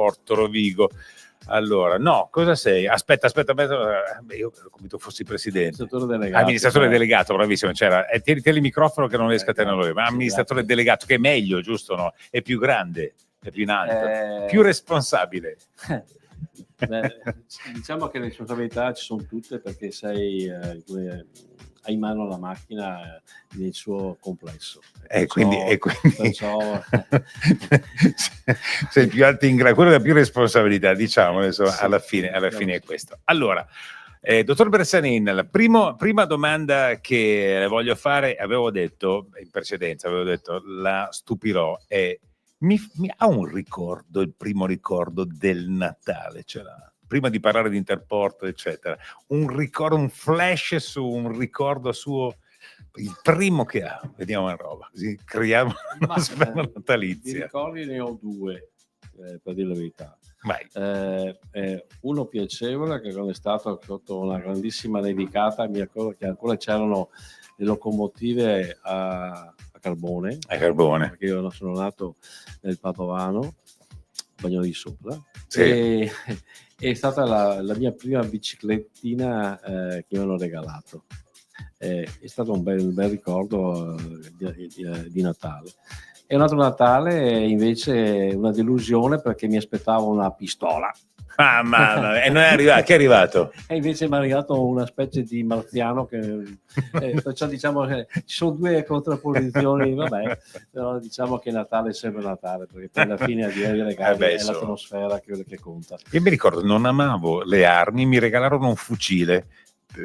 Interporto Rovigo. Allora, no, cosa sei? Aspetta. Io come tu fossi presidente. Amministratore delegato, bravissimo. Tieni il microfono che non riesco a tenerlo. Ma amministratore delegato, che è meglio, giusto? No? È più grande, è più in alto, più responsabile. Diciamo che le responsabilità ci sono tutte, perché hai in mano la macchina nel suo complesso. Quindi sei più alto in grado, quello che ha più responsabilità, diciamo, adesso, sì, alla fine è questo. Allora, dottor Bersanin, la prima domanda che voglio fare, avevo detto in precedenza, la stupirò, è mi ha un ricordo, il primo ricordo del Natale, ce l'ha? Prima di parlare di Interporto, eccetera, un ricordo, un flash su un ricordo suo, il primo che ha, vediamo una roba, così creiamo una sfera natalizia. I ricordi ne ho due, per dire la verità. Uno piacevole, che quando è stato sotto una grandissima nevicata, mi ricordo che ancora c'erano le locomotive a carbone. Perché io sono nato nel Padovano, Bagnoli di Sopra, sì. È stata la mia prima biciclettina che mi hanno regalato. È stato un bel ricordo di Natale. E un altro Natale invece una delusione, perché mi aspettavo una pistola. E non è arrivato. Che è arrivato? E invece mi è arrivato una specie di marziano perciò diciamo che ci sono due contrapposizioni, vabbè, però diciamo che Natale è sempre Natale, perché poi alla fine a dire i regali è l'atmosfera che conta. Io mi ricordo, non amavo le armi, mi regalarono un fucile.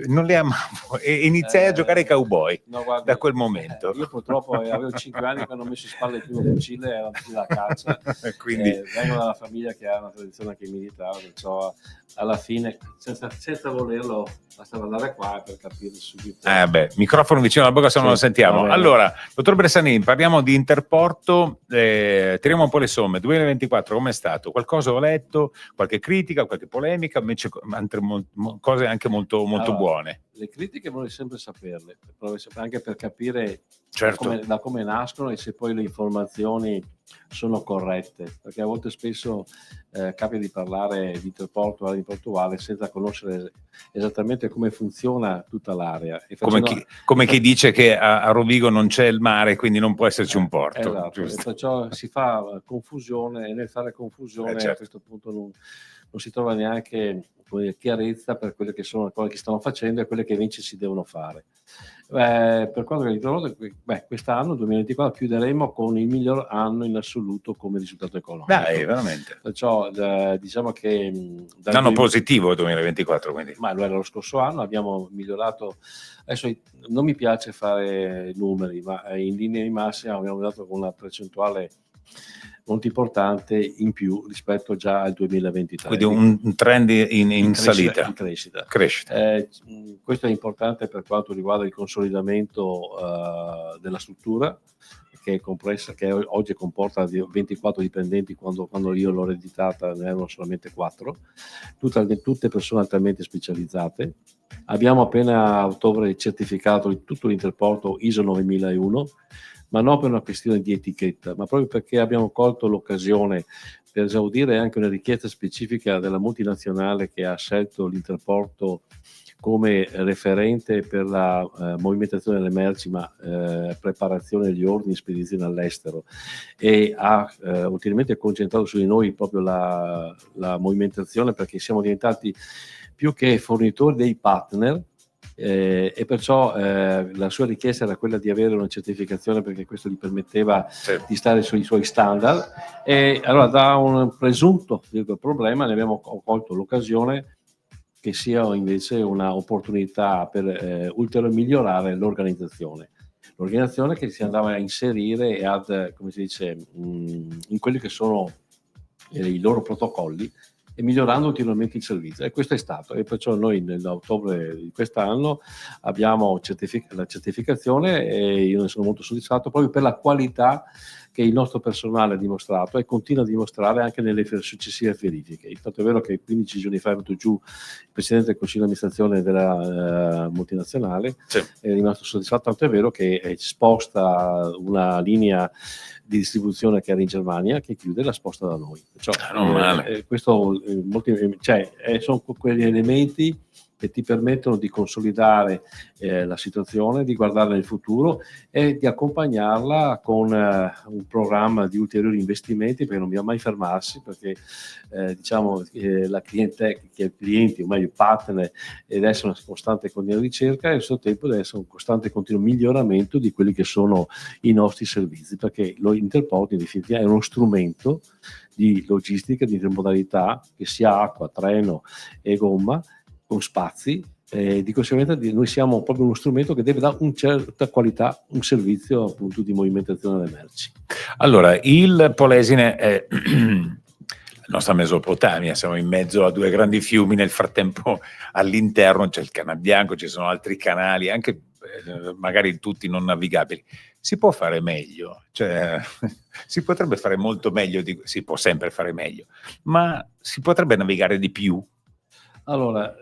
Non le amavo e iniziai a giocare ai cowboy da quel momento. Io purtroppo avevo 5 anni quando ho messo in spalla il primo fucile, era la caccia. Quindi vengo da una famiglia che ha una tradizione anche militare, perciò alla fine senza volerlo bastava andare qua per capire subito. Microfono vicino alla bocca, se non lo sentiamo. Allora, dottor Bersanin, parliamo di Interporto, tiriamo un po' le somme. 2024 com'è stato? Qualcosa ho letto, qualche critica, qualche polemica, invece cose anche molto buone. Le critiche vorrei sempre saperle, anche per capire certo, da come nascono e se poi le informazioni sono corrette, perché a volte spesso capita di parlare di Interporto, area portuale, senza conoscere esattamente come funziona tutta l'area. Come chi dice che a Rovigo non c'è il mare, quindi non può esserci un porto. Esatto, e perciò si fa confusione, e nel fare confusione certo. A questo punto non si trova neanche chiarezza per quelle che sono le cose che stanno facendo e quelle che invece si devono fare. Per quanto riguarda quest'anno, 2024, chiuderemo con il miglior anno in assoluto come risultato economico. Dai, veramente. Perciò diciamo che l'anno positivo 2024, quindi. Ma lo era lo scorso anno, abbiamo migliorato. Adesso non mi piace fare numeri, ma in linea di massima abbiamo dato con una percentuale molto importante in più rispetto già al 2023. Quindi un trend in salita. In crescita. Questo è importante per quanto riguarda il consolidamento della struttura, che è complessa, che oggi comporta 24 dipendenti, quando io l'ho ereditata ne erano solamente 4, tutte persone altamente specializzate. Abbiamo appena a ottobre certificato tutto l'Interporto ISO 9001, ma non per una questione di etichetta, ma proprio perché abbiamo colto l'occasione per esaudire anche una richiesta specifica della multinazionale che ha scelto l'Interporto come referente per la movimentazione delle merci, ma preparazione degli ordini, spedizione all'estero, e ha ulteriormente concentrato su di noi proprio la movimentazione, perché siamo diventati più che fornitori dei partner. E perciò la sua richiesta era quella di avere una certificazione, perché questo gli permetteva di stare sui suoi standard, e allora da un presunto problema ne abbiamo colto l'occasione che sia invece una opportunità per ulteriormente migliorare l'organizzazione che si andava a inserire e come si dice, in quelli che sono i loro protocolli, e migliorando ulteriormente il servizio, e questo è stato, e perciò noi nell'ottobre di quest'anno abbiamo la certificazione, e io ne sono molto soddisfatto proprio per la qualità che il nostro personale ha dimostrato e continua a dimostrare anche nelle successive verifiche. Tanto è vero che 15 giorni fa è venuto giù il presidente del consiglio di amministrazione della multinazionale, sì, è rimasto soddisfatto, tanto è vero che sposta una linea di distribuzione che era in Germania, che chiude, la sposta da noi. Cioè, non male. Questo, sono quegli elementi che ti permettono di consolidare la situazione, di guardare nel futuro e di accompagnarla con un programma di ulteriori investimenti, perché non bisogna mai fermarsi, perché la clienti, o meglio i partner, deve essere una costante e continua ricerca e allo stesso tempo deve essere un costante e continuo miglioramento di quelli che sono i nostri servizi, perché l'Interport in definitiva è uno strumento di logistica, di intermodalità, che sia acqua, treno e gomma, con spazi, di conseguenza noi siamo proprio uno strumento che deve dare una certa qualità, un servizio appunto di movimentazione delle merci. Allora, il Polesine è la nostra Mesopotamia, siamo in mezzo a due grandi fiumi, nel frattempo all'interno c'è il Canal Bianco, ci sono altri canali, anche magari tutti non navigabili. Si può fare meglio, cioè si potrebbe fare molto meglio, si può sempre fare meglio, ma si potrebbe navigare di più. Allora,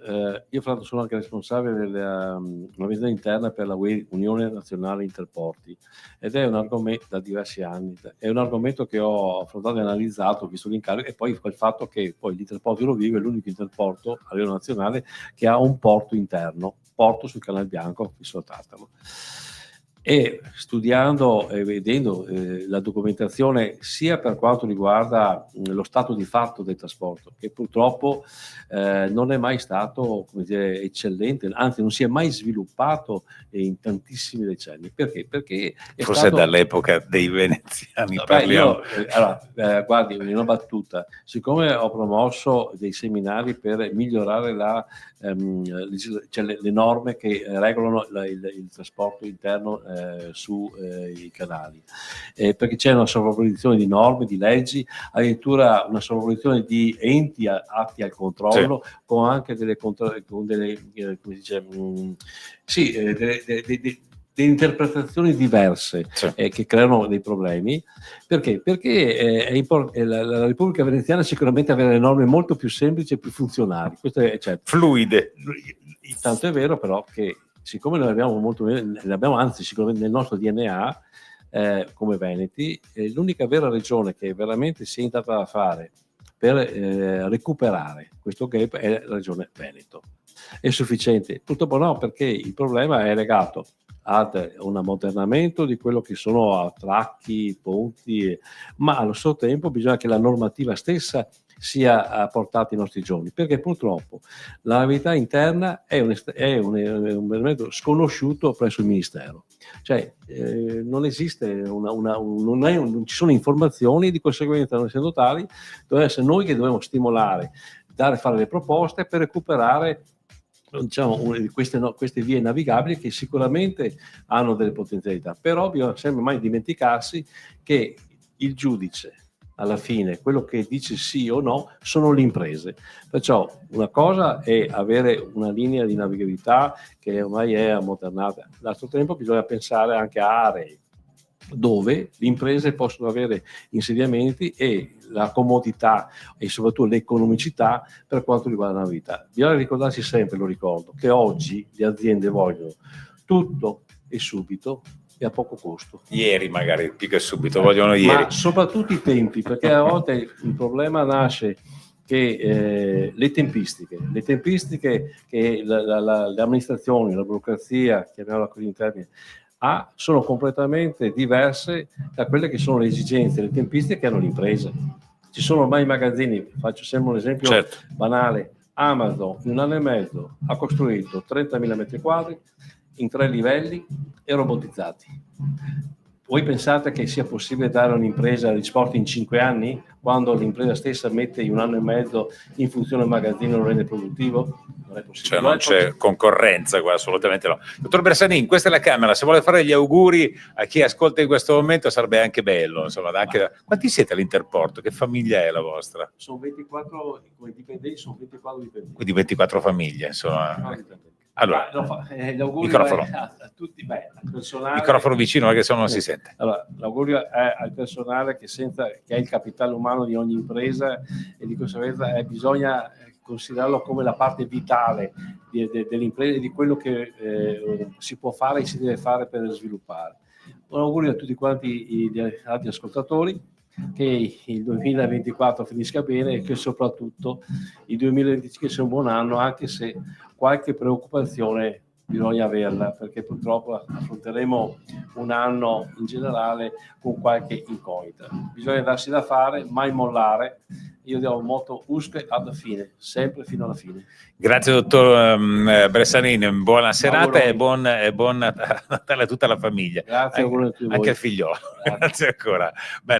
io fra l'altro sono anche responsabile della visione interna per la Unione Nazionale Interporti, ed è un argomento da diversi anni, è un argomento che ho affrontato e analizzato, visto l'incarico, e poi il fatto che poi l'Interporto Eurovivo è l'unico interporto a livello nazionale che ha un porto interno, porto sul Canal Bianco, qui su Tattamo. E studiando e vedendo la documentazione sia per quanto riguarda lo stato di fatto del trasporto, che purtroppo non è mai stato, come dire, eccellente, anzi non si è mai sviluppato in tantissimi decenni. Perché? Perché forse dall'epoca dei veneziani parliamo. Guardi, una battuta: siccome ho promosso dei seminari per migliorare le norme che regolano il trasporto interno sui canali, perché c'è una sovrapposizione di norme, di leggi, addirittura una sovrapposizione di enti atti al controllo, sì, con anche delle interpretazioni diverse, sì, che creano dei problemi. Perché? Perché la Repubblica Veneziana sicuramente aveva le norme molto più semplici e più funzionali, questo è certo. Fluide. Tanto è vero però che siccome noi abbiamo anzi sicuramente nel nostro DNA come Veneti, l'unica vera regione che veramente si è entrata a fare per recuperare questo gap è la regione Veneto. È sufficiente? Purtroppo no, perché il problema è legato ad un ammodernamento di quello che sono attracchi, ponti, ma allo stesso tempo bisogna che la normativa stessa sia portata ai nostri giorni, perché purtroppo la navigabilità interna è un elemento sconosciuto presso il Ministero, cioè non esiste non ci sono informazioni, di conseguenza, non essendo tali, deve essere noi che dobbiamo stimolare, fare le proposte per recuperare queste vie navigabili che sicuramente hanno delle potenzialità, però bisogna sempre mai dimenticarsi che il giudice alla fine, quello che dice sì o no, sono le imprese. Perciò una cosa è avere una linea di navigabilità che ormai è ammodernata, all'altro tempo bisogna pensare anche a aree dove le imprese possono avere insediamenti e la comodità e soprattutto l'economicità per quanto riguarda la navigabilità. Bisogna ricordarsi sempre, lo ricordo, che oggi le aziende vogliono tutto e subito e a poco costo. Ieri magari, più che subito, vogliono ieri. Ma soprattutto i tempi, perché a volte il problema nasce che le tempistiche che le amministrazioni, la burocrazia, chiamiamola così in termini, sono completamente diverse da quelle che sono le esigenze, le tempistiche che hanno le imprese. Ci sono ormai magazzini, faccio sempre un esempio banale: Amazon in 1 anno e mezzo ha costruito 30.000 metri quadri in 3 livelli e robotizzati. Voi pensate che sia possibile dare a un'impresa risposte in 5 anni, quando l'impresa stessa mette in 1 anno e mezzo in funzione il magazzino e lo rende produttivo? Non è possibile. Cioè non c'è concorrenza qua, assolutamente no. Dottor Bersanin, questa è la Camera, se vuole fare gli auguri a chi ascolta in questo momento sarebbe anche bello, insomma. Quanti siete all'Interporto? Che famiglia è la vostra? Sono 24 dipendenti, sono 24 dipendenti. Quindi 24 famiglie, insomma. Allora, l'augurio microfono. a tutti, al personale. Microfono vicino perché se no non si sente. Allora, l'augurio è al personale che è il capitale umano di ogni impresa e di conseguenza bisogna considerarlo come la parte vitale dell'impresa e di quello che si può fare e si deve fare per sviluppare. Un augurio a tutti quanti gli altri ascoltatori, che il 2024 finisca bene e che soprattutto il 2025 sia un buon anno, anche se qualche preoccupazione bisogna averla, perché purtroppo affronteremo un anno in generale con qualche incognita. Bisogna darsi da fare, mai mollare. Io do un motto: usque alla fine, sempre fino alla fine. Grazie dottor Bressanini, buona serata e buon Natale a tutta la famiglia. Grazie, anche al figliolo. Grazie ancora. Bene.